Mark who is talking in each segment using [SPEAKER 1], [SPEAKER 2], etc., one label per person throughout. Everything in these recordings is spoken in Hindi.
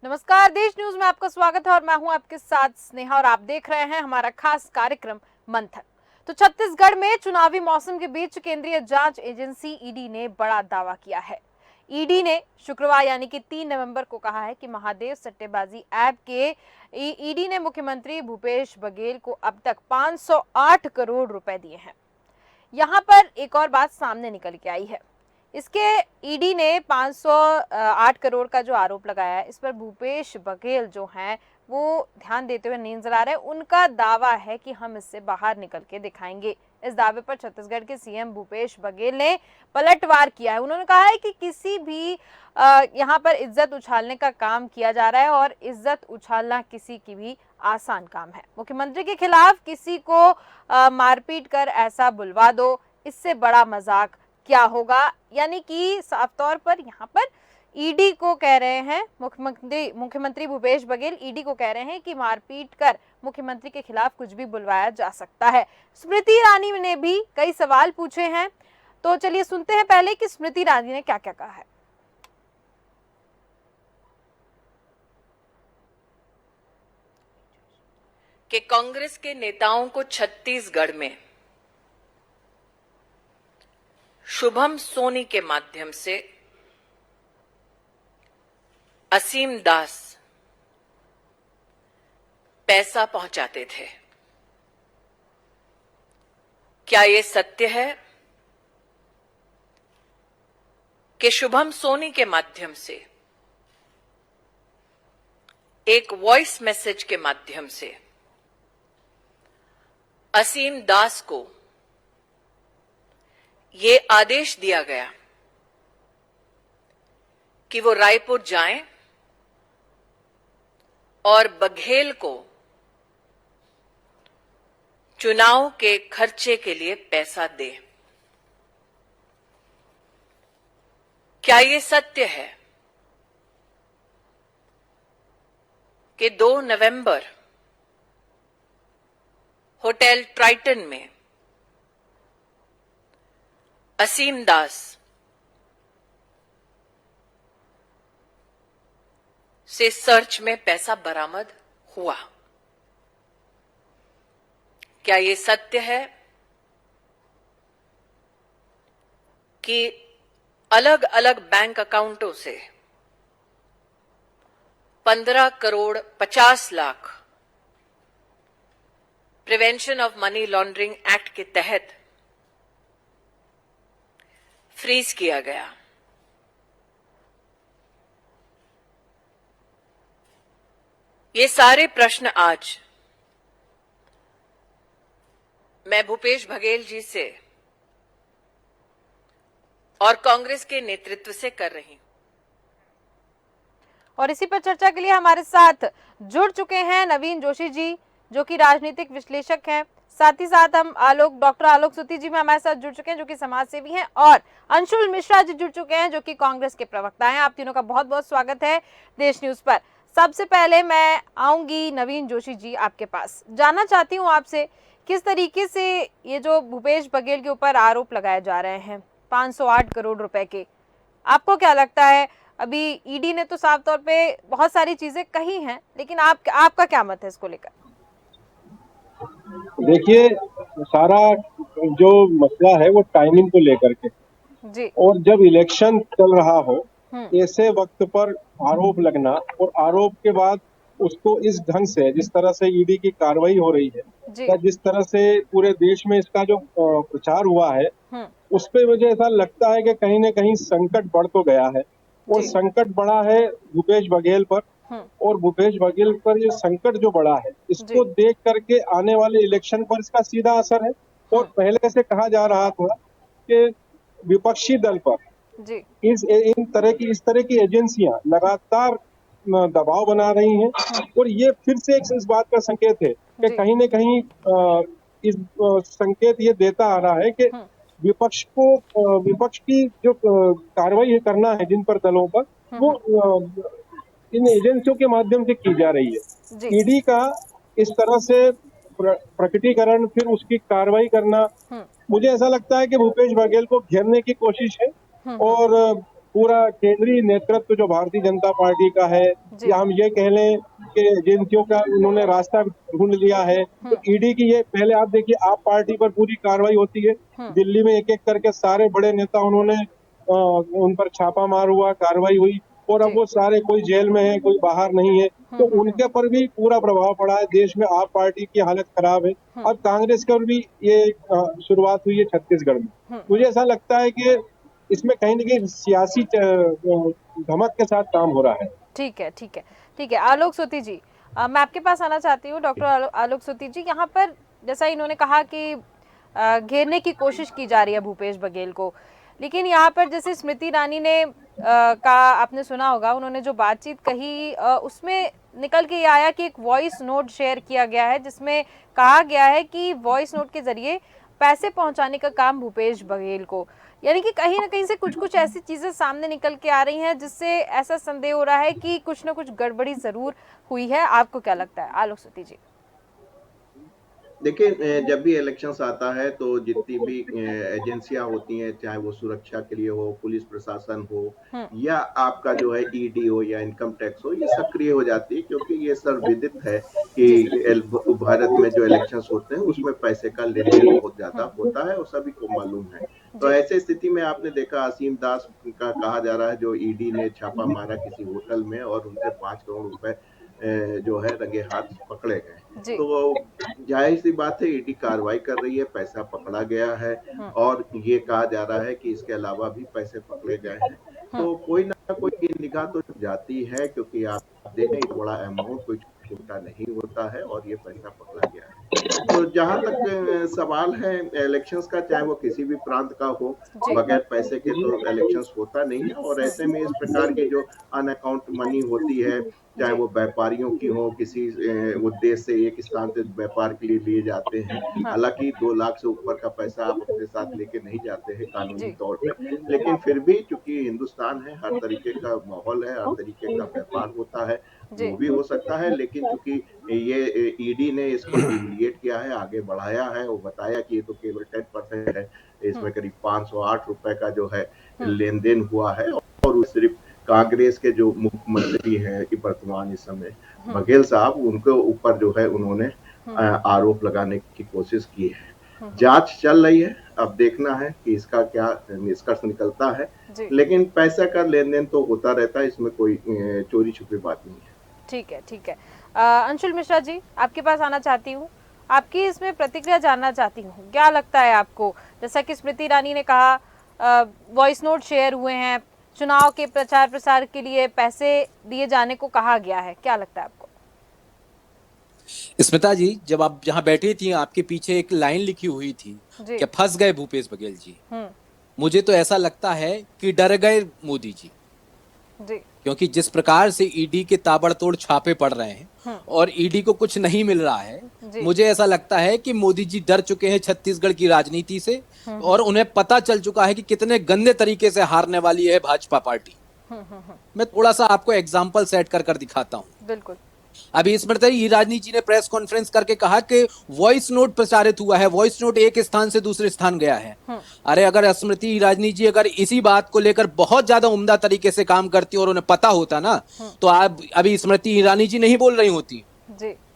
[SPEAKER 1] नमस्कार, देश न्यूज में आपका स्वागत है और मैं हूं आपके साथ स्नेहा और आप देख रहे हैं हमारा खास कार्यक्रम मंथन। तो छत्तीसगढ़ में चुनावी मौसम के बीच केंद्रीय जांच एजेंसी ईडी ने बड़ा दावा किया है। ईडी ने शुक्रवार यानी कि 3 नवंबर को कहा है कि महादेव सट्टेबाजी ऐप के ईडी ने मुख्यमंत्री भूपेश बघेल को अब तक 508 करोड़ रुपए दिए हैं। यहाँ पर एक और बात सामने निकल के आई है। इसके ईडी ने 508 करोड़ का जो आरोप लगाया है, इस पर भूपेश बघेल जो हैं वो ध्यान देते हुए नहीं नजर आ रहे। उनका दावा है कि हम इससे बाहर निकल के दिखाएंगे। इस दावे पर छत्तीसगढ़ के सीएम भूपेश बघेल ने पलटवार किया है। उन्होंने कहा है कि किसी भी यहाँ पर इज्जत उछालने का काम किया जा रहा है और इज्जत उछालना किसी की भी आसान काम है। मुख्यमंत्री के खिलाफ किसी को मारपीट कर ऐसा बुलवा दो, इससे बड़ा मजाक क्या होगा। यानी कि साफ तौर पर यहाँ पर ईडी को कह रहे हैं, मुख्यमंत्री भूपेश बघेल ईडी को कह रहे हैं कि मारपीट कर मुख्यमंत्री के खिलाफ कुछ भी बुलवाया जा सकता है। स्मृति ईरानी ने भी कई सवाल पूछे हैं, तो चलिए सुनते हैं पहले कि स्मृति ईरानी ने क्या क्या कहा है।
[SPEAKER 2] कि कांग्रेस के नेताओं को छत्तीसगढ़ में शुभम सोनी के माध्यम से असीम दास पैसा पहुंचाते थे। क्या ये सत्य है कि शुभम सोनी के माध्यम से एक वॉइस मैसेज के माध्यम से असीम दास को ये आदेश दिया गया कि वो रायपुर जाएं और बघेल को चुनाव के खर्चे के लिए पैसा दे? क्या ये सत्य है कि 2 नवंबर होटल ट्राइटन में असीम दास से सर्च में पैसा बरामद हुआ? क्या ये सत्य है कि अलग अलग बैंक अकाउंटों से 15 crore 50 lakh prevention of money laundering act के तहत फ्रीज किया गया? ये सारे प्रश्न आज मैं भूपेश बघेल जी से और कांग्रेस के नेतृत्व से कर रही हूं।
[SPEAKER 1] और इसी पर चर्चा के लिए हमारे साथ जुड़ चुके हैं नवीन जोशी जी, जो कि राजनीतिक विश्लेषक हैं। साथ ही साथ हम डॉक्टर आलोक सूती जी भी हमारे साथ जुड़ चुके हैं, जो कि समाज सेवी हैं, और अंशुल मिश्रा जी जुड़ चुके हैं, जो कि कांग्रेस के प्रवक्ता हैं। आप तीनों का बहुत बहुत स्वागत है देश न्यूज पर। सबसे पहले मैं आऊंगी नवीन जोशी जी आपके पास। जानना चाहती हूं आपसे किस तरीके से ये जो भूपेश बघेल के ऊपर आरोप लगाए जा रहे हैं 508 करोड़ रुपए के, आपको क्या लगता है? अभी ईडी ने तो साफ तौर पे बहुत सारी चीजें कही हैं, लेकिन आपका क्या मत है इसको लेकर?
[SPEAKER 3] देखिए, सारा जो मसला है वो टाइमिंग को लेकर के
[SPEAKER 1] जी।
[SPEAKER 3] और जब इलेक्शन चल रहा हो ऐसे वक्त पर आरोप लगना और आरोप के बाद उसको इस ढंग से, जिस तरह से ईडी की कार्रवाई हो रही है या जिस तरह से पूरे देश में इसका जो प्रचार हुआ है, उस पे मुझे ऐसा लगता है कि कहीं न कहीं संकट बढ़ तो गया है और संकट बढ़ा है भूपेश बघेल पर। और भूपेश बघेल पर ये संकट जो बढ़ा है, इसको देख करके आने वाले इलेक्शन पर इसका सीधा असर है। और पहले से कहा जा रहा था कि विपक्षी दल पर इस तरह की एजेंसियां लगातार दबाव बना रही हैं और ये फिर से इस बात का संकेत है कि कहीं न कहीं इस संकेत ये देता आ रहा है कि विपक्ष की जो कार्रवाई करना है जिन पर दलों पर, वो इन एजेंसियों के माध्यम से की जा रही है। ईडी का इस तरह से प्रकटीकरण, फिर उसकी कार्रवाई करना, मुझे ऐसा लगता है कि भूपेश बघेल को घेरने की कोशिश है और पूरा केंद्रीय नेतृत्व जो भारतीय जनता पार्टी का है, या हम ये कह लें कि एजेंसियों का उन्होंने रास्ता ढूंढ लिया है। तो ईडी की ये पहले आप देखिए, आप पार्टी पर पूरी कार्रवाई होती है, दिल्ली में एक एक करके सारे बड़े नेता उन्होंने उन पर छापा मार हुआ, कार्रवाई हुई, और अब वो सारे कोई जेल में है, कोई बाहर नहीं है। तो उनके पर भी पूरा प्रभाव पड़ा है। देश में आप पार्टी की हालत खराब है। अब कांग्रेस पर भी ये शुरुआत हुई है छत्तीसगढ़ में। मुझे ऐसा लगता है कि इसमें कहीं ना कहीं सियासी धमक के साथ काम हो रहा है।
[SPEAKER 1] ठीक है, ठीक है, ठीक है। आलोक सोती जी, मैं आपके पास आना चाहती हूँ। डॉक्टर आलोक सोती जी, यहाँ पर जैसा इन्होंने कहा कि घेरने की कोशिश की जा रही है भूपेश बघेल को, लेकिन यहाँ पर जैसे स्मृति ईरानी ने का आपने सुना होगा, उन्होंने जो बातचीत कही उसमें निकल के ये आया कि एक वॉइस नोट शेयर किया गया है जिसमें कहा गया है कि वॉइस नोट के जरिए पैसे पहुंचाने का काम भूपेश बघेल को, यानी कि कहीं ना कहीं से कुछ कुछ ऐसी चीजें सामने निकल के आ रही हैं जिससे ऐसा संदेह हो रहा है कि कुछ ना कुछ गड़बड़ी जरूर हुई है। आपको क्या लगता है आलोक सती जी?
[SPEAKER 4] देखिए, जब भी इलेक्शंस आता है तो जितनी भी एजेंसियां होती हैं, चाहे वो सुरक्षा के लिए हो, पुलिस प्रशासन हो, या आपका जो है ईडी हो या इनकम टैक्स हो, ये सक्रिय हो जाती है, क्योंकि ये सर्वविदित है कि भारत में जो इलेक्शंस होते हैं उसमें पैसे का लेन देन बहुत ज्यादा होता है और सभी को मालूम है। तो ऐसे स्थिति में आपने देखा असीम दास का कहा जा रहा है जो ईडी ने छापा मारा किसी होटल में और उनसे 5 करोड़ रुपए जो है रंगे हाथ पकड़े गए। तो जाहिर सी बात है ईडी कार्रवाई कर रही है, पैसा पकड़ा गया है और ये कहा जा रहा है कि इसके अलावा भी पैसे पकड़े गए हैं। तो कोई ना कोई की निगाह तो जाती है, क्योंकि आप देखें बड़ा अमाउंट कोई छोटा नहीं होता है और ये पैसा पकड़ा गया है। तो जहां तक सवाल है इलेक्शंस का, चाहे वो किसी भी प्रांत का हो, बगैर पैसे के तो इलेक्शंस होता नहीं है। और ऐसे में इस प्रकार की जो अनअकाउंट मनी होती है, चाहे वो व्यापारियों की हो, किसी उद्देश्य से एक स्थान से व्यापार के लिए लिए जाते हैं। हालांकि 2 लाख से ऊपर का पैसा आप अपने साथ लेके नहीं जाते हैं कानूनी तौर पे, लेकिन फिर भी चूंकि हिंदुस्तान है, हर तरीके का माहौल है, हर तरीके का व्यापार होता है, वो भी हो सकता है। लेकिन चूंकि ये ईडी ने इसको डिविएट किया है, आगे बढ़ाया है, वो बताया कि ये तो केवल 10% है, इसमें करीब 508 रुपए का जो है लेन देन हुआ है। और सिर्फ कांग्रेस के जो मुख्यमंत्री हैं वर्तमान इस समय बघेल साहब, उनके ऊपर जो है उन्होंने आरोप लगाने की कोशिश की है। जांच चल रही है, अब देखना है कि इसका क्या निष्कर्ष निकलता है। लेकिन पैसा का लेन देन तो होता रहता है, इसमें कोई चोरी छुपी बात नहीं है।
[SPEAKER 1] ठीक है, ठीक है। अंशुल मिश्रा जी, आपके पास आना चाहती हूँ, आपकी इसमें प्रतिक्रिया जानना चाहती हूँ। क्या लगता है आपको, जैसा कि स्मृति ईरानी ने कहा वॉइस नोट शेयर हुए हैं, चुनाव के प्रचार प्रसार के लिए पैसे दिए जाने को कहा गया है, क्या लगता है आपको?
[SPEAKER 5] स्मिता जी, जब आप जहाँ बैठी थी आपके पीछे एक लाइन लिखी हुई थी कि फंस गए भूपेश बघेल जी। मुझे तो ऐसा लगता है कि डर गए मोदी जी, क्योंकि जिस प्रकार से ईडी के ताबड़तोड़ छापे पड़ रहे हैं और ईडी को कुछ नहीं मिल रहा है, मुझे ऐसा लगता है कि मोदी जी डर चुके हैं छत्तीसगढ़ की राजनीति से और उन्हें पता चल चुका है कि कितने गंदे तरीके से हारने वाली है भाजपा पार्टी। मैं थोड़ा सा आपको एग्जाम्पल सेट कर दिखाता हूँ।
[SPEAKER 1] बिल्कुल।
[SPEAKER 5] अभी स्मृति ईरानी जी ने प्रेस कॉन्फ्रेंस करके कहा कि वॉइस नोट प्रसारित हुआ है, वॉइस नोट एक स्थान से दूसरे स्थान गया है। अरे अगर स्मृति ईरानी जी अगर इसी बात को लेकर बहुत ज्यादा उम्दा तरीके से काम करती और उन्हें पता होता ना, तो आप अभी स्मृति ईरानी जी नहीं बोल रही होती,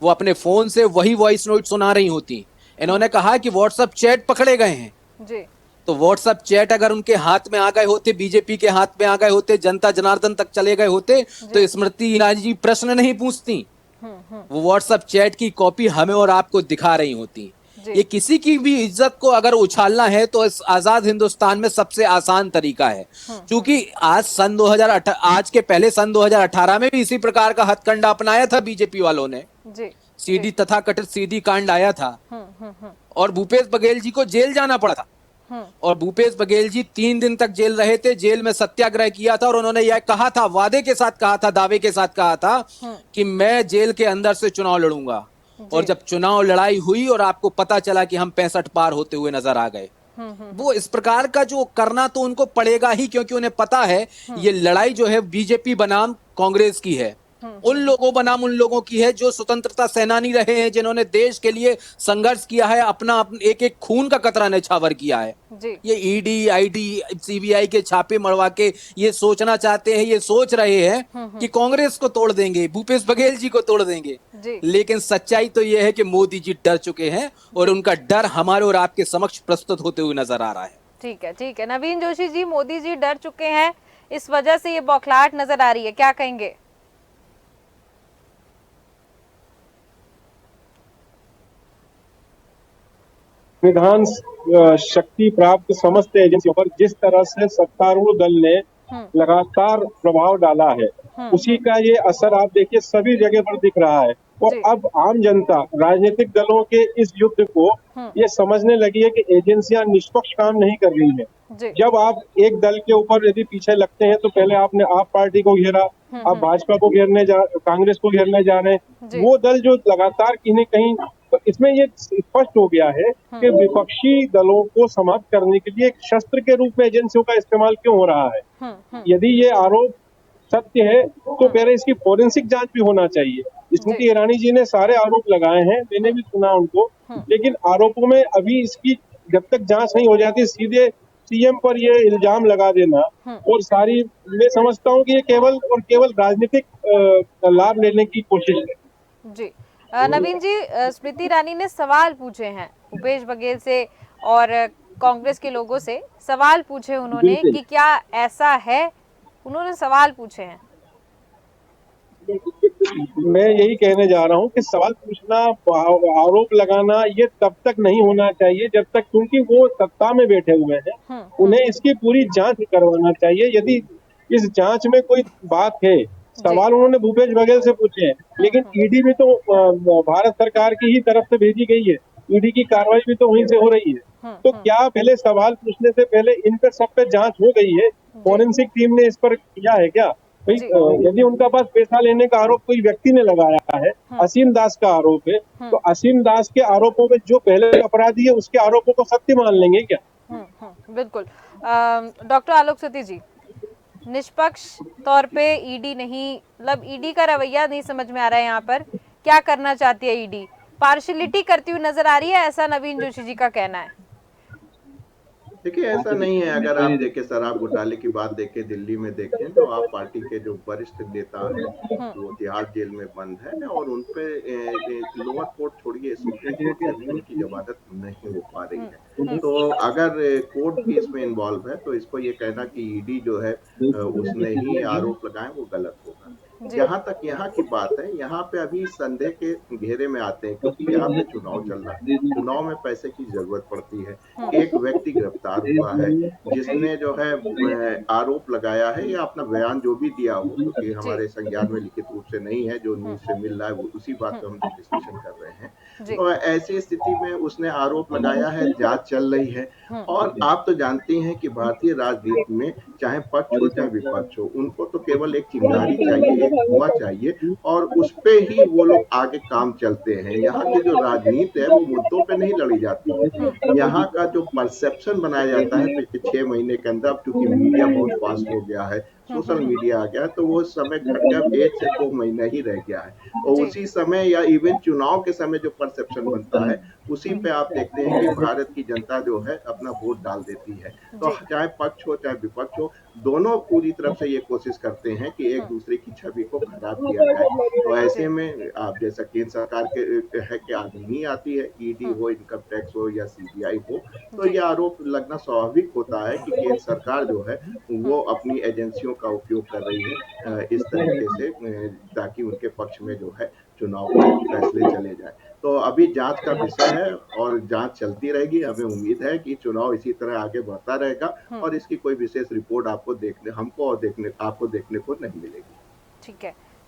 [SPEAKER 5] वो अपने फोन से वही वॉइस नोट सुना रही होती। इन्होंने कहा कि व्हाट्सएप चैट पकड़े गए हैं, तो व्हाट्सएप चैट अगर उनके हाथ में आ गए होते, बीजेपी के हाथ में आ गए होते, जनता जनार्दन तक चले गए होते, तो स्मृति ईरानी जी प्रश्न नहीं पूछती, वो व्हाट्सएप चैट की कॉपी हमें और आपको दिखा रही होती। ये किसी की भी इज्जत को अगर उछालना है तो इस आजाद हिंदुस्तान में सबसे आसान तरीका है, क्योंकि आज के पहले सन 2018 में भी इसी प्रकार का हथकंडा अपनाया था बीजेपी वालों ने। सीडी तथा कथित सीडी कांड आया था और भूपेश बघेल जी को जेल जाना पड़ा था। और भूपेश बघेल जी 3 दिन तक जेल रहे थे, जेल में सत्याग्रह किया था और उन्होंने यह कहा था, वादे के साथ कहा था, दावे के साथ कहा था कि मैं जेल के अंदर से चुनाव लड़ूंगा। और जब चुनाव लड़ाई हुई और आपको पता चला कि हम 65 पार होते हुए नजर आ गए, वो इस प्रकार का जो करना तो उनको पड़ेगा ही, क्योंकि उन्हें पता है ये लड़ाई जो है बीजेपी बनाम कांग्रेस की है। उन लोगों बनाम उन लोगों की है जो स्वतंत्रता सेनानी रहे हैं, जिन्होंने देश के लिए संघर्ष किया है, अपना एक एक खून का कतरा न्यौछावर किया है। ये ईडी, आईडी, सीबीआई के छापे मरवा के ये सोचना चाहते हैं, ये सोच रहे हैं कि कांग्रेस को तोड़ देंगे, भूपेश बघेल जी को तोड़ देंगे। लेकिन सच्चाई तो यह है कि मोदी जी डर चुके हैं और उनका डर हमारे और आपके समक्ष प्रस्तुत होते हुए नजर आ रहा है।
[SPEAKER 1] ठीक है नवीन जोशी जी, मोदी जी डर चुके हैं, इस वजह से ये बौखलाहट नजर आ रही है, क्या कहेंगे?
[SPEAKER 3] संविधान शक्ति प्राप्त समस्त एजेंसियों पर जिस तरह से सत्तारूढ़ दल ने लगातार प्रभाव डाला है, उसी का ये असर आप देखिए सभी जगह पर दिख रहा है। और अब आम जनता राजनीतिक दलों के इस युद्ध को ये समझने लगी है कि एजेंसियां निष्पक्ष काम नहीं कर रही हैं। जब आप एक दल के ऊपर यदि पीछे लगते हैं तो पहले आपने आप पार्टी को घेरा, आप भाजपा को कांग्रेस को घेरने जा रहे हैं, वो दल जो लगातार कहीं न कहीं, तो इसमें ये स्पष्ट हो गया है कि विपक्षी दलों को समाप्त करने के लिए एक शस्त्र के रूप में एजेंसियों का इस्तेमाल क्यों हो रहा है। यदि ये आरोप सत्य है तो पहले इसकी फोरेंसिक जांच भी होना चाहिए। स्मृति ईरानी जी ने सारे आरोप लगाए हैं, मैंने भी सुना उनको, लेकिन आरोपों में अभी इसकी जब तक जांच नहीं हो जाती सीधे सीएम पर ये इल्जाम लगा देना और सारी, मैं समझता हूँ कि ये केवल और केवल राजनीतिक लाभ लेने की कोशिश है।
[SPEAKER 1] जी नवीन जी, स्मृति ईरानी ने सवाल पूछे हैं भूपेश बघेल से और कांग्रेस के लोगों से, सवाल पूछे उन्होंने कि क्या ऐसा है, उन्होंने सवाल पूछे हैं।
[SPEAKER 3] मैं यही कहने जा रहा हूँ कि सवाल पूछना, आरोप लगाना ये तब तक नहीं होना चाहिए जब तक, क्योंकि वो सत्ता में बैठे हुए हैं, उन्हें इसकी पूरी जांच करवाना चाहिए। यदि इस जांच में कोई बात है, सवाल उन्होंने भूपेश बघेल से पूछे हैं, लेकिन ईडी भी तो भारत सरकार की ही तरफ से भेजी गई है, ईडी की कार्रवाई भी तो वहीं से हो रही है। तो क्या पहले सवाल पूछने से पहले इन पर सब पे जांच हो गई है? फोरेंसिक टीम ने इस पर किया है क्या? यदि उनका पास पैसा लेने का आरोप कोई व्यक्ति ने लगाया है, असीम दास का आरोप है, तो असीम दास के आरोपों में जो पहले अपराधी है उसके आरोपों को सत्य मान लेंगे क्या?
[SPEAKER 1] बिल्कुल। डॉक्टर आलोक सती जी, निष्पक्ष तौर पे ईडी नहीं, मतलब ईडी का रवैया नहीं समझ में आ रहा है, यहाँ पर क्या करना चाहती है ईडी? पार्शियलिटी करती हुई नजर आ रही है, ऐसा नवीन जोशी जी का कहना है।
[SPEAKER 4] देखिए ऐसा नहीं है, अगर आप देखें शराब घोटाले की बात देखें, दिल्ली में देखें तो आप पार्टी के जो वरिष्ठ नेता हैं वो तिहाड़ जेल में बंद है और उनपे लोअर कोर्ट छोड़िए सुप्रीम कोर्ट से भी उनकी जमानत नहीं हो पा रही है। तो अगर कोर्ट भी इसमें इन्वॉल्व है तो इसको ये कहना कि ईडी जो है उसने ही आरोप लगाए वो गलत होगा। जहाँ तक यहाँ की बात है, यहाँ पे अभी संदेह के घेरे में आते हैं क्योंकि यहाँ पे चुनाव चल रहा है, चुनाव में पैसे की जरूरत पड़ती है। एक व्यक्ति गिरफ्तार हुआ है जिसने जो है आरोप लगाया है या अपना बयान जो भी दिया हो, क्योंकि हमारे संज्ञान में लिखित रूप से नहीं है, जो न्यूज से मिल रहा है वो उसी बात पे हम डिस्कशन कर रहे हैं। तो ऐसी स्थिति में उसने आरोप लगाया है, जांच चल रही है और आप तो जानते हैं कि भारतीय राजनीति में चाहे पक्ष हो चाहे विपक्ष हो, उनको तो केवल एक चिंगारी चाहिए, हुआ चाहिए और उस पे ही वो लोग आगे काम चलते हैं। यहाँ की जो राजनीति है वो मुद्दों पे नहीं लड़ी जाती है, यहाँ का जो परसेप्शन बनाया जाता है पिछले 6 महीने के अंदर, क्योंकि मीडिया बहुत फास्ट हो गया है, सोशल मीडिया आ गया, तो वो समय घट गया, 1 से 2 महीना ही रह गया है और उसी समय या इवन चुनाव के समय जो परसेप्शन बनता है उसी पे आप देखते हैं कि भारत की जनता जो है अपना वोट डाल देती है। तो चाहे पक्ष हो चाहे विपक्ष हो, दोनों पूरी तरफ से ये कोशिश करते हैं कि एक दूसरे की छवि को खराब किया जाए। तो ऐसे में आप जैसा केंद्र सरकार के है कि आदमी नहीं आती है, ईडी हो, इनकम टैक्स हो या सीबीआई हो, तो ये आरोप लगना स्वाभाविक होता है कि केंद्र सरकार जो है वो अपनी एजेंसियों का उपयोग कर रही है इस तरीके से ताकि उनके पक्ष में जो है चुनाव के फैसले चले जाए। तो अभी जांच का विषय है और जांच चलती रहेगी। हमें उम्मीद है कि चुनाव इसी तरह आगे बढ़ता रहेगा और इसकी कोई विशेष रिपोर्ट आपको देखने को नहीं मिलेगी।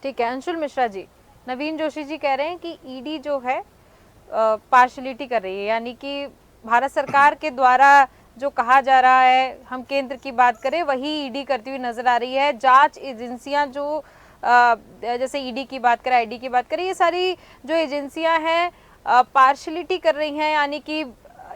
[SPEAKER 1] ठीक है अंशुल मिश्रा जी, नवीन जोशी जी कह रहे हैं कि ईडी जो है पार्शियलिटी कर रही है, यानी कि भारत सरकार के द्वारा जो कहा जा रहा है, हम केंद्र की बात करें, वही ईडी करती हुई नजर आ रही है। जांच एजेंसियां जो जैसे ईडी की बात करें, आईडी की बात करें, ये सारी जो एजेंसियां हैं पार्शियलिटी कर रही हैं, यानी कि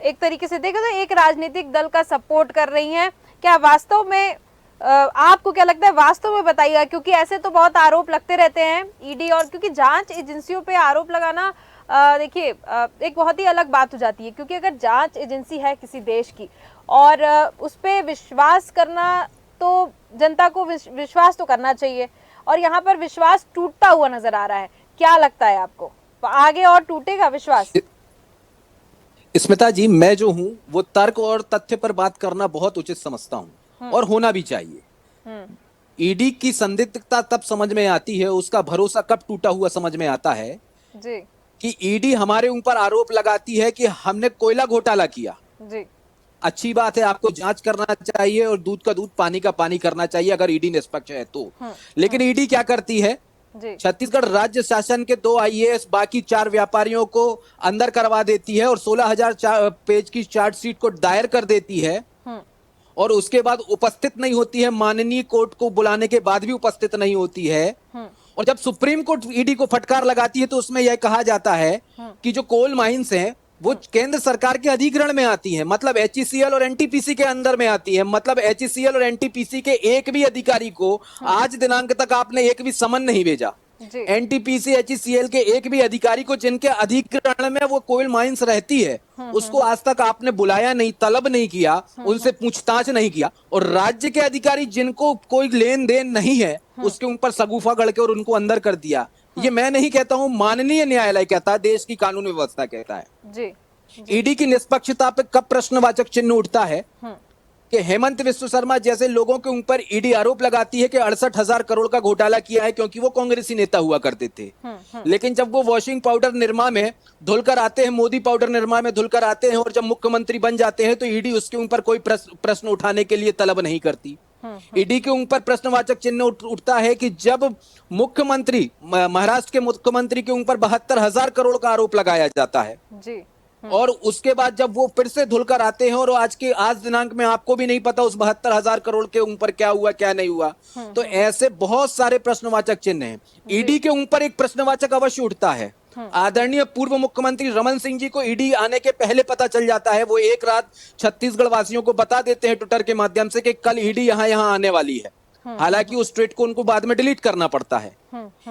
[SPEAKER 1] एक तरीके से देखें तो एक राजनीतिक दल का सपोर्ट कर रही हैं। क्या वास्तव में आपको क्या लगता है वास्तव में बताइएगा, क्योंकि ऐसे तो बहुत आरोप लगते रहते हैं ईडी और, क्योंकि जांच एजेंसियों पे आरोप लगाना देखिए एक बहुत ही अलग बात हो जाती है, क्योंकि अगर जांच एजेंसी है किसी देश की और उस पे विश्वास करना, तो जनता को विश्वास तो करना चाहिए, और यहाँ पर विश्वास टूटता हुआ नजर आ रहा है। क्या लगता है आपको, आगे और टूटेगा विश्वास?
[SPEAKER 5] स्मिता जी, मैं जो हूं वो तर्क और तथ्य पर बात करना बहुत उचित समझता हूं और होना भी चाहिए। ईडी की संदिग्धता तब समझ में आती है, उसका भरोसा कब टूटा हुआ समझ में आता है
[SPEAKER 1] जी।
[SPEAKER 5] कि ईडी हमारे ऊपर आरोप लगाती है कि हमने कोयला घोटाला किया।
[SPEAKER 1] जी।
[SPEAKER 5] अच्छी बात है, आपको जांच करना चाहिए और दूध का दूध पानी का पानी करना चाहिए अगर ईडी निष्पक्ष है तो। लेकिन ईडी क्या करती है, छत्तीसगढ़ राज्य शासन के 2 आईएएस बाकी 4 व्यापारियों को अंदर करवा देती है और 16,000 पेज की चार्जशीट को दायर कर देती है और उसके बाद उपस्थित नहीं होती है, माननीय कोर्ट को बुलाने के बाद भी उपस्थित नहीं होती है। और जब सुप्रीम कोर्ट ईडी को फटकार लगाती है तो उसमें यह कहा जाता है कि जो कोल माइंस हैं वो केंद्र सरकार के अधिग्रहण में आती है, मतलब एचईसीएल और एनटीपीसी के अंदर में आती है। मतलब एचईसीएल और एनटीपीसी के एक भी अधिकारी को आज दिनांक तक आपने एक भी समन नहीं भेजा। एनटीपीसी एचईसीएल के एक भी अधिकारी को जिनके अधिग्रहण में वो कोल माइंस रहती है उसको आज तक आपने बुलाया नहीं, तलब नहीं किया, उनसे पूछताछ नहीं किया। और राज्य के अधिकारी जिनको कोई लेन देन नहीं है उसके ऊपर सगुफा गढ़ के और उनको अंदर कर दिया। ये मैं नहीं कहता हूं, माननीय न्यायालय कहता है, देश की कानून व्यवस्था कहता है।
[SPEAKER 1] जी।
[SPEAKER 5] ईडी की निष्पक्षता पे कब प्रश्नवाचक चिन्ह उठता है कि हेमंत विश्व शर्मा जैसे लोगों के ऊपर ईडी आरोप लगाती है कि 68,000 करोड़ का घोटाला किया है क्योंकि वो कांग्रेसी नेता हुआ करते थे। लेकिन जब वो वॉशिंग पाउडर निर्मा में धुलकर आते हैं, मोदी पाउडर निर्मा में धुलकर आते हैं और जब मुख्यमंत्री बन जाते हैं तो ईडी उसके ऊपर कोई प्रश्न उठाने के लिए तलब नहीं करती। ईडी के ऊपर प्रश्नवाचक चिन्ह उठता है कि जब मुख्यमंत्री, महाराष्ट्र के मुख्यमंत्री के ऊपर 72,000 करोड़ का आरोप लगाया जाता है
[SPEAKER 1] जी।
[SPEAKER 5] और उसके बाद जब वो फिर से धुलकर आते हैं और आज दिनांक में आपको भी नहीं पता उस 72,000 करोड़ के ऊपर क्या हुआ क्या नहीं हुआ। तो ऐसे बहुत सारे प्रश्नवाचक चिन्ह हैं। ईडी के ऊपर एक प्रश्नवाचक अवश्य उठता है। आदरणीय पूर्व मुख्यमंत्री रमन सिंह जी को ईडी आने के पहले पता चल जाता है, वो एक रात छत्तीसगढ़ वासियों को बता देते हैं ट्विटर के माध्यम से कि कल ईडी यहाँ आने वाली है। हालांकि उस ट्वीट को उनको बाद में डिलीट करना पड़ता है।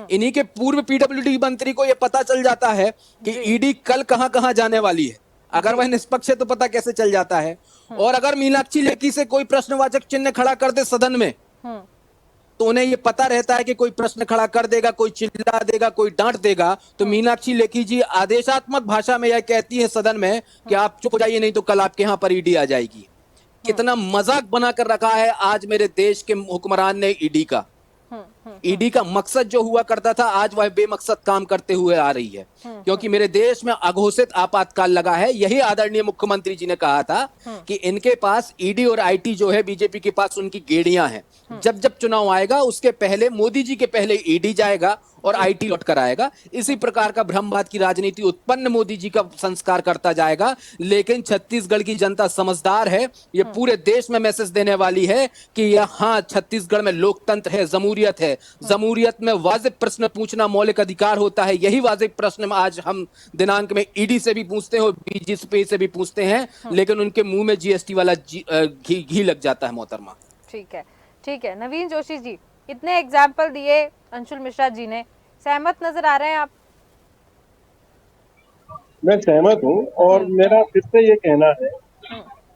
[SPEAKER 5] इन्हीं के पूर्व पीडब्ल्यूडी मंत्री को यह पता चल जाता है कि ईडी कल कहां जाने वाली है। अगर वह निष्पक्ष है तो पता कैसे चल जाता है। और अगर मीनाक्षी लेखी से कोई प्रश्नवाचक चिन्ह खड़ा कर दे सदन में तो उन्हें यह पता रहता है कि कोई प्रश्न खड़ा कर देगा, कोई चिल्ला देगा, कोई डांट देगा। तो मीनाक्षी लेखी जी आदेशात्मक भाषा में यह कहती है सदन में कि आप चुप हो जाइए नहीं तो कल आपके यहां पर ईडी आ जाएगी। कितना मजाक बनाकर रखा है आज मेरे देश के हुक्मरान ने ईडी का। ईडी का मकसद जो हुआ करता था आज वह बेमकसद काम करते हुए आ रही है, क्योंकि मेरे देश में अघोषित आपातकाल लगा है। यही आदरणीय मुख्यमंत्री जी ने कहा था कि इनके पास ईडी और आईटी जो है, बीजेपी के पास उनकी गेड़ियां हैं। जब जब चुनाव आएगा उसके पहले, मोदी जी के पहले ईडी जाएगा और आईटी लौट कर आएगा। इसी प्रकार का भ्रमवाद की राजनीति उत्पन्न मोदी जी का संस्कार करता जाएगा। लेकिन छत्तीसगढ़ की जनता समझदार है, ये पूरे देश में मैसेज देने वाली है कि यहाँ छत्तीसगढ़ में लोकतंत्र है, जमहूरियत है। जमहूरियत में वाजिब प्रश्न पूछना मौलिक अधिकार होता है। यही वाजिब प्रश्न आज हम दिनांक में ईडी से भी पूछते हैं और बीजेपी से भी पूछते हैं, लेकिन उनके मुंह में जीएसटी वाला घी लग जाता है मोहतरमा।
[SPEAKER 1] ठीक है नवीन जोशी जी, इतने एग्जाम्पल दिए अंशुल मिश्रा जी ने, सहमत नजर आ रहे हैं आप?
[SPEAKER 3] मैं सहमत हूँ और मेरा फिर से ये कहना है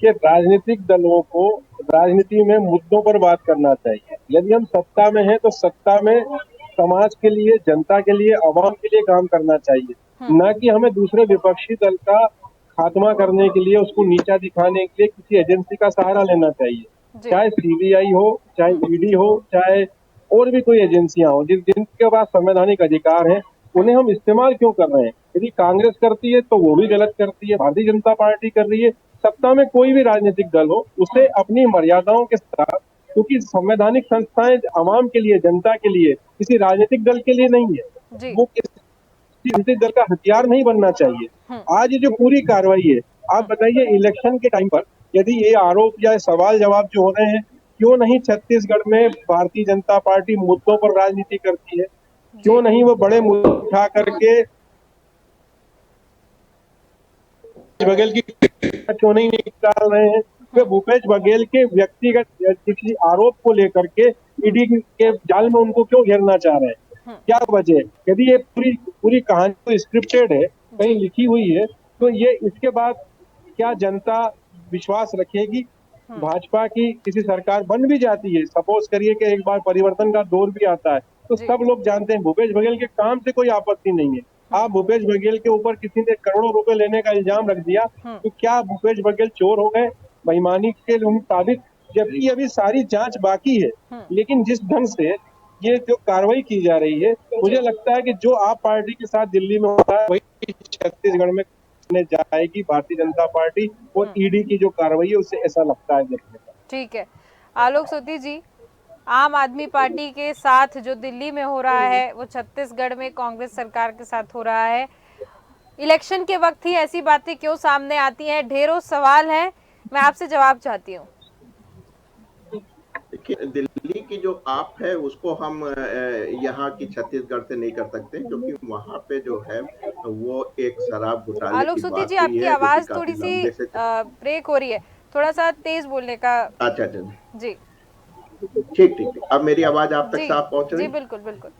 [SPEAKER 3] कि राजनीतिक दलों को राजनीति में मुद्दों पर बात करना चाहिए। यदि हम सत्ता में हैं तो सत्ता में समाज के लिए, जनता के लिए, आवाम के लिए काम करना चाहिए, न कि हमें दूसरे विपक्षी दल का खात्मा करने के लिए, उसको नीचा दिखाने के लिए किसी एजेंसी का सहारा लेना चाहिए। चाहे सीबीआई हो, चाहे ईडी हो, चाहे और भी कोई एजेंसियां हो, जिनके पास संवैधानिक अधिकार है, उन्हें हम इस्तेमाल क्यों कर रहे हैं? यदि कांग्रेस करती है तो वो भी गलत करती है, भारतीय जनता पार्टी कर रही है, सत्ता में कोई भी राजनीतिक दल हो उसे अपनी मर्यादाओं के साथ, क्योंकि संवैधानिक संस्थाएं आवाम के लिए, जनता के लिए, किसी राजनीतिक दल के लिए नहीं है। वो किसी राजनीतिक दल का हथियार नहीं बनना चाहिए। आज ये जो पूरी कार्रवाई है, आप बताइए इलेक्शन के टाइम पर यदि ये आरोप या सवाल जवाब जो हो रहे हैं, क्यों नहीं छत्तीसगढ़ में भारतीय जनता पार्टी मुद्दों पर राजनीति करती है? क्यों नहीं वो बड़े मुद्दे उठा करके बगल की क्यों नहीं निकाल रहे हैं? वे भूपेश बघेल के व्यक्तिगत किसी आरोप को लेकर के ईडी के जाल में उनको क्यों घेरना चाह रहे हैं, क्या वजह? यदि ये पूरी पूरी कहानी तो स्क्रिप्टेड है, कहीं लिखी हुई है, तो ये इसके बाद क्या जनता विश्वास रखेगी? भाजपा की किसी सरकार बन भी जाती है, सपोज करिए कि एक बार परिवर्तन का दौर भी आता है, तो सब लोग जानते हैं भूपेश बघेल के काम से कोई आपत्ति नहीं है। आप भूपेश बघेल के ऊपर किसी ने करोड़ों रुपए लेने का इल्जाम रख दिया, तो क्या भूपेश बघेल चोर हो गए, बेईमानी के साबित? जबकि अभी सारी जांच बाकी है, लेकिन जिस ढंग से ये जो कार्रवाई की जा रही है, मुझे लगता है कि जो आप पार्टी के साथ दिल्ली में होता है वही छत्तीसगढ़ में जाएगी भारतीय जनता पार्टी, और ईडी की जो कार्रवाई है उससे ऐसा लगता है देखने का।
[SPEAKER 1] ठीक है आलोक सोती जी, आम आदमी पार्टी के साथ जो दिल्ली में हो रहा है वो छत्तीसगढ़ में कांग्रेस सरकार के साथ हो रहा है। इलेक्शन के वक्त ही ऐसी बातें क्यों सामने आती हैं? ढेरों सवाल हैं, मैं आपसे जवाब चाहती हूँ।
[SPEAKER 4] देखिए, दिल्ली की जो आप है उसको हम यहाँ की छत्तीसगढ़ से नहीं कर सकते, क्योंकि वहाँ पे जो है वो एक शराब घोटाले
[SPEAKER 1] आलोक
[SPEAKER 4] की
[SPEAKER 1] सोती
[SPEAKER 4] बात
[SPEAKER 1] जी,
[SPEAKER 4] हुई
[SPEAKER 1] आपकी
[SPEAKER 4] है,
[SPEAKER 1] आवाज थोड़ी सी ब्रेक हो रही है, थोड़ा सा तेज बोलने का।
[SPEAKER 4] अच्छा
[SPEAKER 1] जी
[SPEAKER 4] ठीक ठीक। अब मेरी आवाज आप तक साफ पहुंच रही?
[SPEAKER 1] जी बिल्कुल बिल्कुल।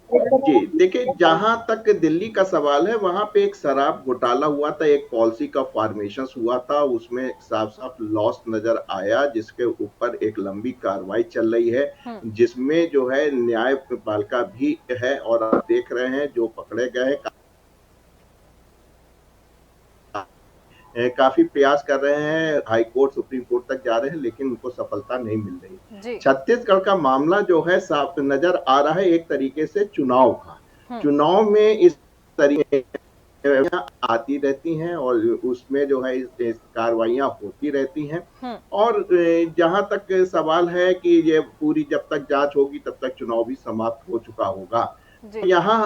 [SPEAKER 4] जी देखिए, जहां तक दिल्ली का सवाल है, वहां पे एक शराब घोटाला हुआ था, एक पॉलिसी का फॉर्मेशन हुआ था, उसमें साफ साफ लॉस नजर आया, जिसके ऊपर एक लंबी कार्रवाई चल रही है, जिसमें जो है न्यायपालिका भी है, और आप देख रहे हैं जो पकड़े गए काफी प्रयास कर रहे हैं, हाई कोर्ट सुप्रीम कोर्ट तक जा रहे हैं, लेकिन उनको सफलता नहीं मिल रही। छत्तीसगढ़ का मामला जो है साफ नजर आ रहा है एक तरीके से चुनाव का। चुनाव में इस तरीके आती रहती हैं और उसमें जो है कार्रवाइयां होती रहती हैं, और जहां तक सवाल है कि ये पूरी जब तक जांच होगी तब तक चुनाव भी समाप्त हो चुका होगा। यहाँ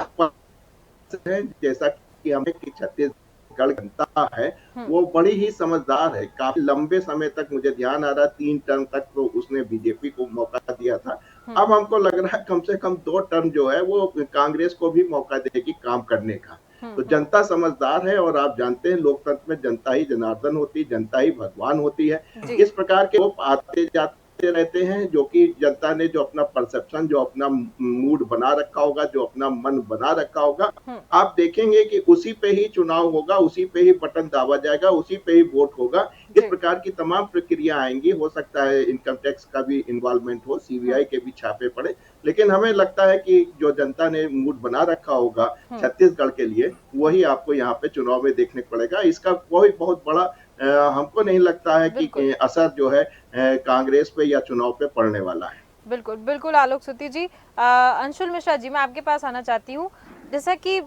[SPEAKER 4] जैसा कि हमें कि छत्तीसगढ़ जनता है वो बड़ी ही समझदार है, काफी लंबे समय तक, मुझे ध्यान आ रहा है 3 टर्म तक तो उसने बीजेपी को मौका दिया था। अब हमको लग रहा है कम से कम 2 टर्म जो है वो कांग्रेस को भी मौका देगी काम करने का। तो जनता समझदार है, और आप जानते हैं लोकतंत्र में जनता ही जनार्दन होती है, जनता ही भगवान होती है। इस प्रकार के लोग आते जाते रहते हैं, जो कि जनता ने जो अपना परसेप्शन, जो अपना मूड बना रखा होगा, जो अपना मन बना रखा होगा, आप देखेंगे कि उसी पे ही चुनाव होगा, उसी पे ही बटन दाबा जाएगा, उसी पे ही वोट होगा। इस प्रकार की तमाम प्रक्रिया आएंगी। हो सकता है इनकम टैक्स का भी इन्वॉल्वमेंट हो, सीबीआई के भी छापे पड़े, लेकिन हमें लगता है कि जो जनता ने मूड बना रखा होगा छत्तीसगढ़ के लिए, वही आपको यहाँ पे चुनाव में देखने को पड़ेगा। इसका कोई बहुत बड़ा हमको नहीं लगता है कि असर जो है कांग्रेस पे या चुनाव पे पड़ने वाला है।
[SPEAKER 1] बिल्कुल बिल्कुल आलोक सुती जी। अंशुल मिश्रा जी, मैं आपके पास आना चाहती हूँ। जैसा कि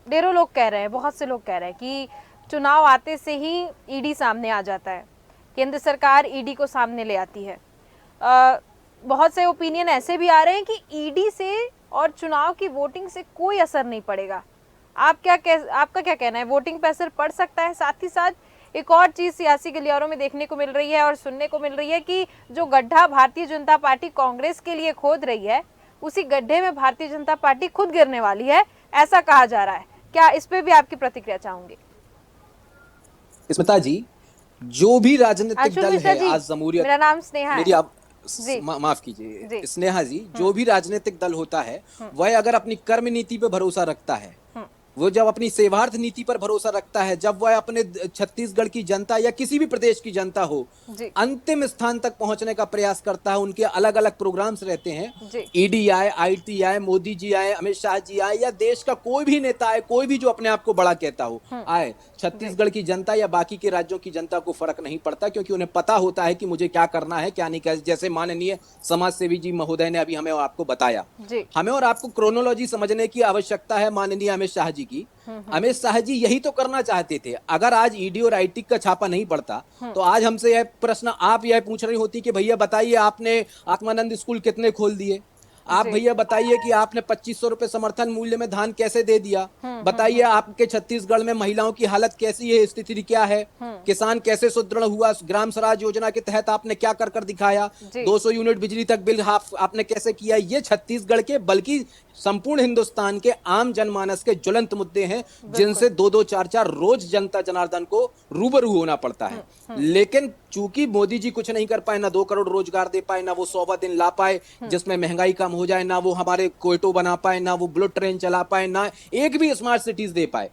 [SPEAKER 1] ढेरों लोग कह रहे हैं, बहुत से लोग कह रहे हैं कि चुनाव आते से ही ईडी सामने आ जाता है, केंद्र सरकार ईडी को सामने ले आती है। बहुत से ओपिनियन ऐसे भी आ रहे हैं कि ईडी से और चुनाव की वोटिंग से कोई असर नहीं पड़ेगा। आपका क्या कहना है? वोटिंग पे असर पड़ सकता है? साथ ही साथ एक और चीज सियासी गलियारों में देखने को मिल रही है और सुनने को मिल रही है कि जो गड्ढा भारतीय जनता पार्टी कांग्रेस के लिए खोद रही है, उसी गड्ढे में भारतीय जनता पार्टी खुद गिरने वाली है, ऐसा कहा जा रहा है। क्या इस पे भी आपकी प्रतिक्रिया चाहूंगी?
[SPEAKER 5] स्मिता जी, जो भी राजनीतिक दल है आज जमहूरियत,
[SPEAKER 1] मेरा नाम स्नेहा है।
[SPEAKER 5] माफ कीजिए स्नेहा जी, जो भी राजनीतिक दल होता है वह अगर अपनी कर्म नीति पे भरोसा रखता है, वो जब अपनी सेवार्थ नीति पर भरोसा रखता है, जब वह अपने छत्तीसगढ़ की जनता या किसी भी प्रदेश की जनता हो अंतिम स्थान तक पहुंचने का प्रयास करता है, उनके अलग अलग प्रोग्राम्स रहते हैं, ईडी आए, आईटी आए, मोदी जी आए, अमित शाह जी आए, या देश का कोई भी नेता आए, कोई भी जो अपने आप को बड़ा कहता हो आए, छत्तीसगढ़ की जनता या बाकी के राज्यों की जनता को फर्क नहीं पड़ता, क्योंकि उन्हें पता होता है कि मुझे क्या करना है, क्या नहीं करना। जैसे माननीय समाज सेवी जी महोदय ने अभी हमें आपको बताया, हमें और आपको क्रोनोलॉजी समझने की आवश्यकता है माननीय अमित शाह जी की। अमित शाह जी यही तो करना चाहते थे। अगर आज ईडी और आईटी का छापा नहीं पड़ता तो आज हमसे यह प्रश्न आप यह पूछ रही होती कि भैया बताइए आपने आत्मानंद स्कूल कितने खोल दिए, आप भैया बताइए कि आपने 2500 रुपए समर्थन मूल्य में धान कैसे दे दिया, बताइए आपके छत्तीसगढ़ में महिलाओं की हालत कैसी है, स्थिति क्या है, किसान कैसे सुदृढ़ हुआ, ग्राम स्वराज योजना के तहत आपने क्या कर दिखाया, 200 यूनिट बिजली तक बिल आपने कैसे किया। ये छत्तीसगढ़ के बल्कि संपूर्ण हिंदुस्तान के आम जनमानस के ज्वलंत मुद्दे हैं, जिनसे 2-2, 4-4 रोज जनता जनार्दन को रूबरू होना पड़ता है। लेकिन चूंकि मोदी जी कुछ नहीं कर पाए, ना 2 करोड़ रोजगार दे पाए, ना वो 100वां दिन ला पाए जिसमें महंगाई कम हो जाए, ना वो हमारे कोयटो बना पाए, ना वो बुलेट ट्रेन चला पाए, ना एक भी स्मार्ट सिटीज दे पाए।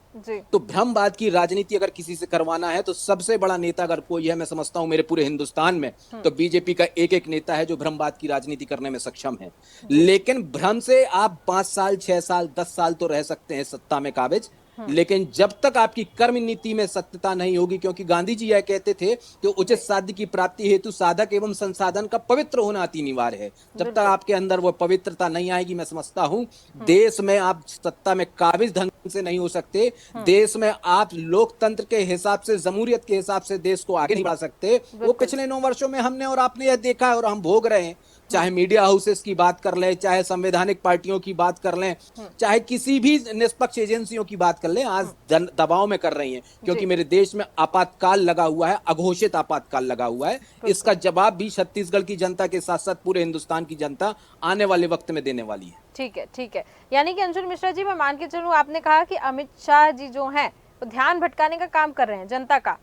[SPEAKER 5] तो भ्रमवाद की राजनीति अगर किसी से करवाना है तो सबसे बड़ा नेता अगर कोई है, मैं समझता हूं मेरे पूरे हिंदुस्तान में, तो बीजेपी का एक एक नेता है जो भ्रमवाद की राजनीति करने में सक्षम है। लेकिन भ्रम से आप 5 साल, 6 साल, 10 साल तो रह सकते हैं सत्ता में काबिज, लेकिन जब तक आपकी कर्म नीति में सत्यता नहीं होगी, क्योंकि गांधी जी यह कहते थे कि उचित साध्य की प्राप्ति हेतु साधक एवं संसाधन का पवित्र होना अति अनिवार्य है। जब तक आपके अंदर वो पवित्रता नहीं आएगी, मैं समझता हूं देश में आप सत्ता में काबिज ढंग से नहीं हो सकते, देश में आप लोकतंत्र के हिसाब से, जमहूरियत के हिसाब से देश को आगे नहीं बढ़ा सकते। वो पिछले 9 वर्षों में हमने और आपने यह देखा है और हम भोग रहे हैं। चाहे मीडिया हाउसेस की बात कर लें, चाहे संवैधानिक पार्टियों की बात कर लें, चाहे किसी भी निष्पक्ष एजेंसियों की बात कर लें, आज दबाव में कर रही हैं, क्योंकि मेरे देश में आपातकाल लगा हुआ है, अघोषित आपातकाल लगा हुआ है। इसका जवाब भी छत्तीसगढ़ की जनता के साथ साथ पूरे हिंदुस्तान की जनता आने वाले वक्त में देने वाली है।
[SPEAKER 1] ठीक है, ठीक है। यानी कि अंशुल मिश्रा जी, मैं मान के चलूं, आपने कहा कि अमित शाह जी जो हैं वो ध्यान भटकाने का काम कर रहे हैं जनता का।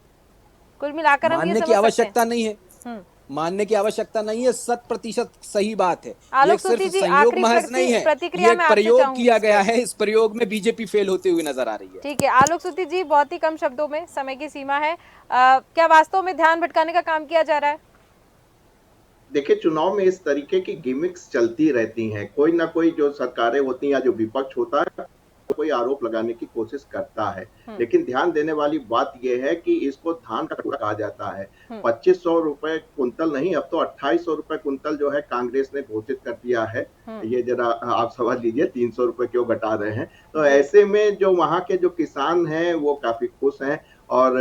[SPEAKER 1] कुल मिलाकर हम ये समझ सकते हैं,
[SPEAKER 5] आवश्यकता नहीं है, मानने की आवश्यकता नहीं है, 100% सही बात है।
[SPEAKER 1] आलोक सूती जी, आखिरी
[SPEAKER 5] महज नहीं है, ये एक प्रयोग किया गया है, इस प्रयोग में बीजेपी फेल होते हुए नजर आ रही है।
[SPEAKER 1] ठीक है आलोक सूती जी, बहुत ही कम शब्दों में, समय की सीमा है, क्या वास्तव में ध्यान भटकाने का काम किया जा रहा है?
[SPEAKER 4] देखिए, चुनाव में इस तरीके की गिमिक्स चलती रहती हैं। कोई ना कोई जो सरकारें होती हैं या जो विपक्ष होता है, कोई आरोप लगाने की कोशिश करता है। लेकिन ध्यान देने वाली बात यह है कि इसको धान का टुकड़ा कहा जाता है। 2500 रुपए कुंतल नहीं, अब तो 2800 रुपए कुंतल जो है कांग्रेस ने घोषित कर दिया है। ये जरा आप समझ लीजिए, 300 रुपए क्यों घटा रहे हैं। तो ऐसे में जो वहां के जो किसान हैं वो काफी खुश हैं, और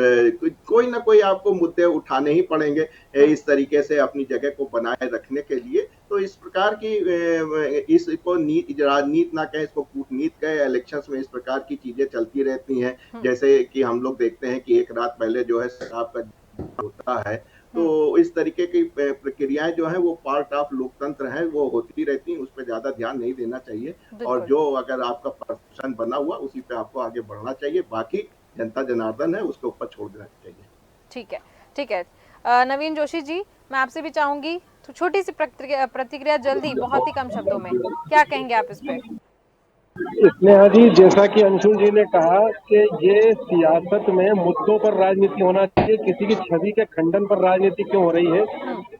[SPEAKER 4] कोई ना कोई आपको मुद्दे उठाने ही पड़ेंगे इस तरीके से अपनी जगह को बनाए रखने के लिए। तो इस प्रकार की इसको राजनीति ना कहें, इसको कूटनीति कहें, इलेक्शंस में इस प्रकार की चीजें चलती रहती हैं। जैसे कि हम लोग देखते हैं कि एक रात पहले जो है शराब का होता है, तो इस तरीके की प्रक्रियाएं जो है वो पार्ट ऑफ लोकतंत्र है, वो होती रहती हैं। उस पर ज्यादा ध्यान नहीं देना चाहिए, और जो अगर आपका पर्सन बना हुआ उसी पे आपको आगे बढ़ना चाहिए। बाकी जनता जनार्दन है, उसके ऊपर छोड़ देना चाहिए।
[SPEAKER 1] ठीक है, ठीक है। नवीन जोशी जी, मैं आपसे भी चाहूंगी तो छोटी सी प्रतिक्रिया जल्दी, बहुत ही कम शब्दों में, क्या कहेंगे आप इस पे?
[SPEAKER 3] स्नेहा जी, जैसा कि अंशुल जी ने कहा कि ये सियासत में मुद्दों पर राजनीति होना चाहिए, किसी की छवि के खंडन पर राजनीति क्यों हो रही है।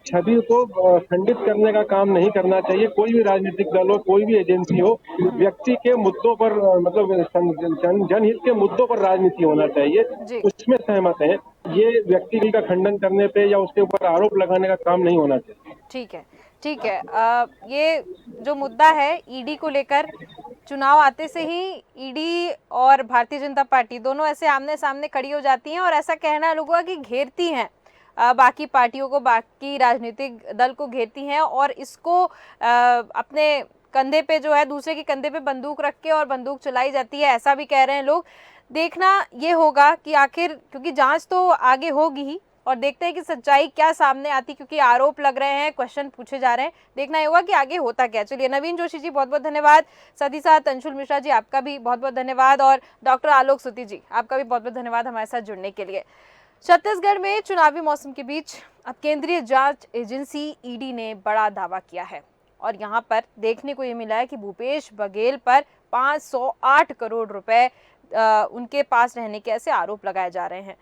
[SPEAKER 3] छवि को खंडित करने का काम नहीं करना चाहिए। कोई भी राजनीतिक दल हो, कोई भी एजेंसी हो, व्यक्ति के मुद्दों पर, मतलब जनहित के मुद्दों पर राजनीति होना चाहिए, उसमें सहमत है। ये व्यक्ति का खंडन करने पे या उसके ऊपर आरोप लगाने का काम नहीं होना चाहिए।
[SPEAKER 1] ठीक है, ठीक है। ये जो मुद्दा है ईडी को लेकर, चुनाव आते से ही ईडी और भारतीय जनता पार्टी दोनों ऐसे आमने सामने खड़ी हो जाती हैं, और ऐसा कहना लोगों का कि घेरती हैं बाकी पार्टियों को, बाकी राजनीतिक दल को घेरती हैं, और इसको अपने कंधे पे जो है, दूसरे के कंधे पे बंदूक रख के और बंदूक चलाई जाती है, ऐसा भी कह रहे हैं लोग। देखना ये होगा कि आखिर, क्योंकि जांच तो आगे होगी ही, और देखते हैं कि सच्चाई क्या सामने आती, क्योंकि आरोप लग रहे हैं, क्वेश्चन पूछे जा रहे हैं, देखना ये होगा कि आगे होता क्या। चलिए, नवीन जोशी जी बहुत बहुत धन्यवाद, साथ ही साथ अंशुल मिश्रा जी आपका भी बहुत बहुत धन्यवाद, और डॉक्टर आलोक सूती जी आपका भी बहुत बहुत धन्यवाद हमारे साथ जुड़ने के लिए। छत्तीसगढ़ में चुनावी मौसम के बीच अब केंद्रीय जांच एजेंसी ईडी ने बड़ा दावा किया है, और यहाँ पर देखने को ये मिला है कि भूपेश बघेल पर 508 करोड़ रुपए उनके पास रहने के ऐसे आरोप लगाए जा रहे हैं।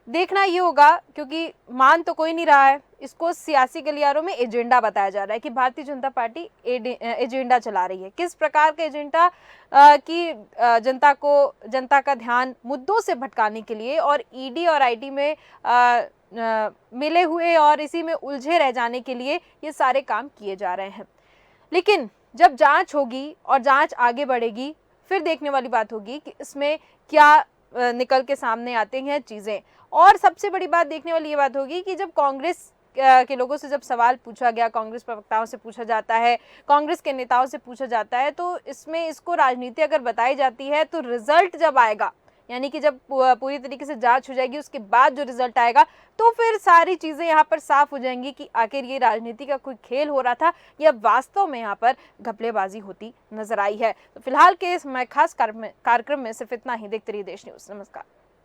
[SPEAKER 1] देखना ये होगा, क्योंकि मान तो कोई नहीं रहा है, इसको सियासी गलियारों में एजेंडा बताया जा रहा है कि भारतीय जनता पार्टी एजेंडा चला रही है। किस प्रकार का एजेंडा कि जनता का ध्यान मुद्दों से भटकाने के लिए, और ईडी और आईटी में मिले हुए और इसी में उलझे रह जाने के लिए ये सारे काम किए जा रहे हैं। लेकिन जब जांच होगी और जांच आगे बढ़ेगी, फिर देखने वाली बात होगी कि इसमें क्या निकल के सामने आते हैं चीज़ें। और सबसे बड़ी बात देखने वाली ये बात होगी कि जब कांग्रेस के लोगों से जब सवाल पूछा गया, कांग्रेस प्रवक्ताओं से पूछा जाता है, कांग्रेस के नेताओं से पूछा जाता है, तो इसमें इसको राजनीति अगर बताई जाती है, तो रिजल्ट जब आएगा यानी कि जब पूरी तरीके से जांच हो जाएगी उसके बाद जो रिजल्ट आएगा तो फिर सारी चीजें यहाँ पर साफ हो जाएंगी कि आखिर ये राजनीति का कोई खेल हो रहा था या वास्तव में यहाँ पर घपलेबाजी होती नजर आई है। तो फिलहाल के इस खास कार्यक्रम में सिर्फ इतना ही। देखते रहिए देश न्यूज। नमस्कार।